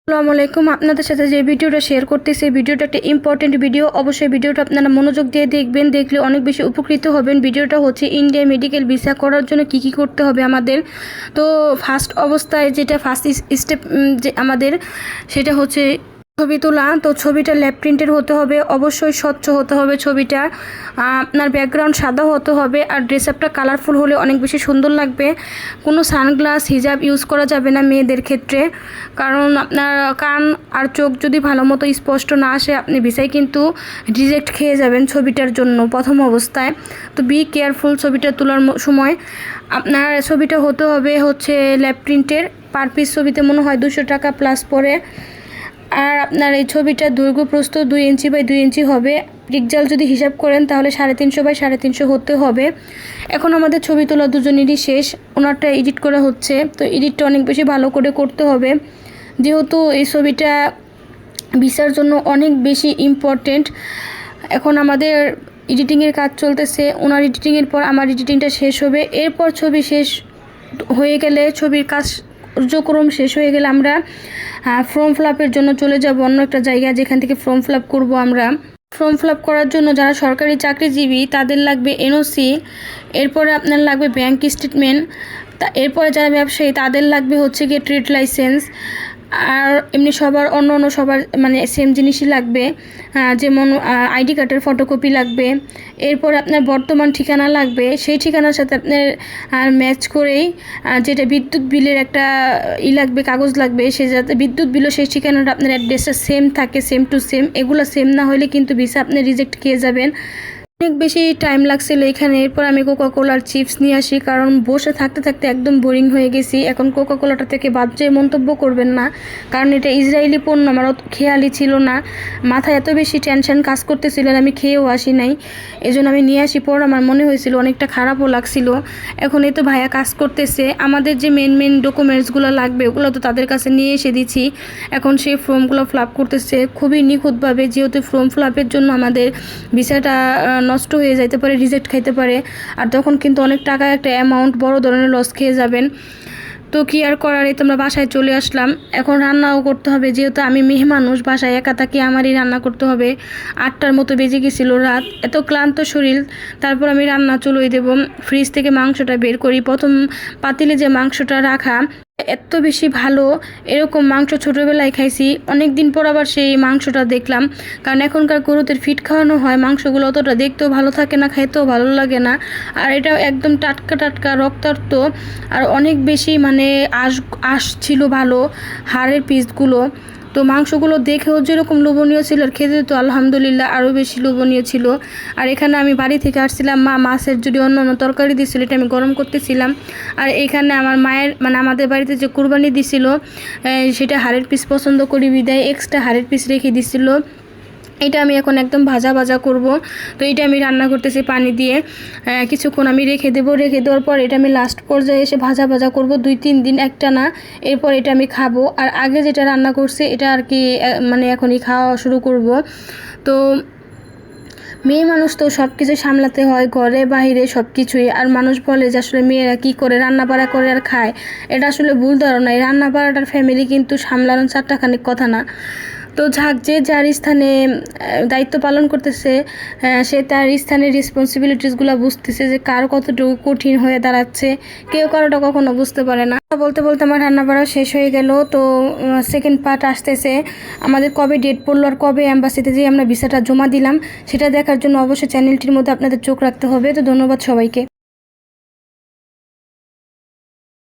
আসসালামু আলাইকুম। আপনাদের সাথে যে ভিডিওটা শেয়ার করতেছি, ভিডিওটা একটা ইম্পর্টেন্ট ভিডিও। অবশ্যই ভিডিওটা আপনারা মনোযোগ দিয়ে দেখবেন, দেখলে অনেক বেশি উপকৃত হবেন। ভিডিওটা হচ্ছে ইন্ডিয়া মেডিকেল ভিসা করার জন্য কি করতে হবে আমাদের। তো ফার্স্ট অবস্থায় যেটা ফার্স্ট স্টেপ যে আমাদের সেটা হচ্ছে ছবি তোলা। তো ছবিটা ল্যাব প্রিন্টের হতে হবে, অবশ্যই স্বচ্ছ হতে হবে ছবিটা। আপনার ব্যাকগ্রাউন্ড সাদা হতে হবে, আর ড্রেস আপটা কালারফুল হলে অনেক বেশি সুন্দর লাগবে। কোনো সানগ্লাস হিজাব ইউজ করা যাবে না মেয়েদের ক্ষেত্রে, কারণ আপনার কান আর চোখ যদি ভালো মতো স্পষ্ট না আসে আপনি ভিসায় কিন্তু রিজেক্ট খেয়ে যাবেন ছবিটার জন্য প্রথম অবস্থায়। তো বি কেয়ারফুল ছবিটা তোলার সময়। আপনার ছবিটা হতে হবে হচ্ছে ল্যাব প্রিন্টের। পার পিস ছবিতে মনে হয় 200 টাকা প্লাস পড়ে। আর আপনার এই ছবিটা দৈর্ঘ্য প্রস্থ 2 ইঞ্চি বাই 2 ইঞ্চি হবে। পিক্সেল যদি হিসাব করেন তাহলে 350 বাই 350 হতে হবে। এখন আমাদের ছবি তোলা দুজনেরই শেষ, ওনারটা এডিট করা হচ্ছে। তো এডিটটা অনেক বেশি ভালো করে করতে হবে, যেহেতু এই ছবিটা ভিসার জন্য অনেক বেশি ইম্পর্টেন্ট। এখন আমাদের এডিটিংয়ের কাজ চলতেছে, ওনার এডিটিংয়ের পর আমার এডিটিংটা শেষ হবে। এরপর ছবি শেষ হয়ে গেলে, ছবির কার্যক্রম শেষ হয়ে গেলে আমরা ফর্ম ফিল আপের জন্য চলে যাব অন্য একটা জায়গায়, যেখান থেকে ফর্ম ফিল আপ করবো আমরা। ফর্ম ফিল আপ করার জন্য যারা সরকারি চাকরিজীবী তাদের লাগবে এনওসি, এরপরে আপনার লাগবে ব্যাংক স্টেটমেন্ট, এরপরে যারা ব্যবসায়ী তাদের লাগবে হচ্ছে গিয়ে ট্রেড লাইসেন্স। আর এমনি অন্য সবার মানে সেম জিনিসই লাগবে, যেমন আইডি কার্ডের ফটোকপি লাগবে। এরপর আপনার বর্তমান ঠিকানা লাগবে, সেই ঠিকানার সাথে আপনার ম্যাচ করেই যেটা বিদ্যুৎ বিলের একটা লাগবে, কাগজ লাগবে, সে যাতে বিদ্যুৎ বিলও সেই ঠিকানাটা আপনার অ্যাড্রেসটা সেম থাকে, সেম টু সেম। এগুলো সেম না হলে কিন্তু ভিসা আপনি রিজেক্ট খেয়ে যাবেন। অনেক বেশি টাইম লাগছিল এখানে। এরপর আমি কোকাকোলার চিপস নিয়ে আসি, কারণ বসে থাকতে থাকতে একদম বোরিং হয়ে গেছি। এখন কোকাকোলাটা থেকে বাজে মন্তব্য করবেন না, কারণ এটা ইসরায়েলি পণ্য, আমার খেয়ালই ছিল না। মাথায় এত বেশি টেনশন কাজ করতেছিল, আমি খেয়েও আসি নাই। এজন্য আমি নিয়ে আসি, পর আমার মনে হয়েছিল অনেকটা খারাপও লাগছিল। এখন এই তো ভাইয়া কাজ করতেছে, আমাদের যে মেন ডকুমেন্টসগুলো লাগবে ওগুলো তো তাদের কাছে নিয়ে এসে দিচ্ছি। এখন সেই ফর্মগুলো ফিল আপ করতেছে খুবই নিখুঁতভাবে, যেহেতু ফর্ম ফিল আপের জন্য আমাদের ভিসাটা নষ্ট হয়ে যাইতে পারে, রিজেক্ট খাইতে পারে। আর তখন কিন্তু অনেক টাকা একটা অ্যামাউন্ট বড় ধরনের লস খেয়ে যাবেন। তো কি আর করার, এই তোমরা বাসায় চলে আসলাম। এখন রান্নাও করতে হবে, যেহেতু আমি মেয়ে মানুষ, বাসায় একা থাকি, আমারই রান্না করতে হবে। 8টার মতো বেজে গেছিল রাত, এত ক্লান্ত শরীর। তারপর আমি রান্না চলই দেব। ফ্রিজ থেকে মাংসটা বের করি, প্রথম পাতিলে যে মাংসটা রাখা এত বেশি ভালো, এরকম মাংস ছোটোবেলায় খাইছি, অনেক দিন পর আবার সেই মাংসটা দেখলাম। কারণ এখনকার গরুদের ফিট খাওয়ানো হয়, মাংসগুলো অতটা দেখতেও ভালো থাকে না, খাইতেও ভালো লাগে না। আর এটা একদম টাটকা টাটকা রক্তাক্ত, আর অনেক বেশি মানে আঁশ ছিল ভালো হাড়ের পিসগুলো। তো মাংসগুলো দেখেও যেরকম লোভনীয় ছিল, আর খেতে তো আলহামদুলিল্লাহ আরও বেশি লোভনীয় ছিল। আর এখানে আমি বাড়ি থেকে আসছিলাম, মা মাছের যদি অন্য তরকারি দিয়েছিল এটা আমি গরম করতেছিলাম। আর এখানে আমার মায়ের মানে আমাদের বাড়িতে যে কুরবানি দিছিল সেটা হাড়ের পিস পছন্দ করি বিদায় এক্সট্রা হাড়ের পিস রেখে দিছিল। এটা আমি এখন একদম ভাজা করব। তো এটা আমি রান্না করতেছি পানি দিয়ে, কিছুক্ষণ আমি রেখে দেওয়ার পর এটা আমি লাস্ট পর্যায়ে এসে ভাজা করব 2-3 দিন একটা না। এরপর এটা আমি খাবো। আর আগে যেটা রান্না করছি এটা আর কি মানে এখনই খাওয়া শুরু করব। তো মেয়ে মানুষ তো সব কিছু সামলাতে হয়, ঘরে বাইরে সব কিছুই। আর মানুষ বলে যে আসলে মেয়েরা কী করে রান্না বাড়া করে আর খায়, এটা আসলে ভুল ধারণা। এই রান্না বাড়াটার ফ্যামিলি কিন্তু সামলানো চারটাখানিক কথা না। তো যে যার স্থানে দায়িত্ব পালন করতেছে, সে তার স্থানের রেসপন্সিবিলিটিসগুলো বুঝতেছে যে কার কতটুকু কঠিন হয়ে দাঁড়াচ্ছে, কেউ কারোটা কখনো বুঝতে পারে না। বলতে আমার রান্না বাড়া শেষ হয়ে গেল। তো সেকেন্ড পার্ট আসতেছে, আমাদের কবে ডেট পড়লো আর কবে অ্যাম্বাসিতে যেয়ে আমরা ভিসাটা জমা দিলাম সেটা দেখার জন্য অবশ্যই চ্যানেলটির মধ্যে আপনাদের চোখ রাখতে হবে। তো ধন্যবাদ সবাইকে।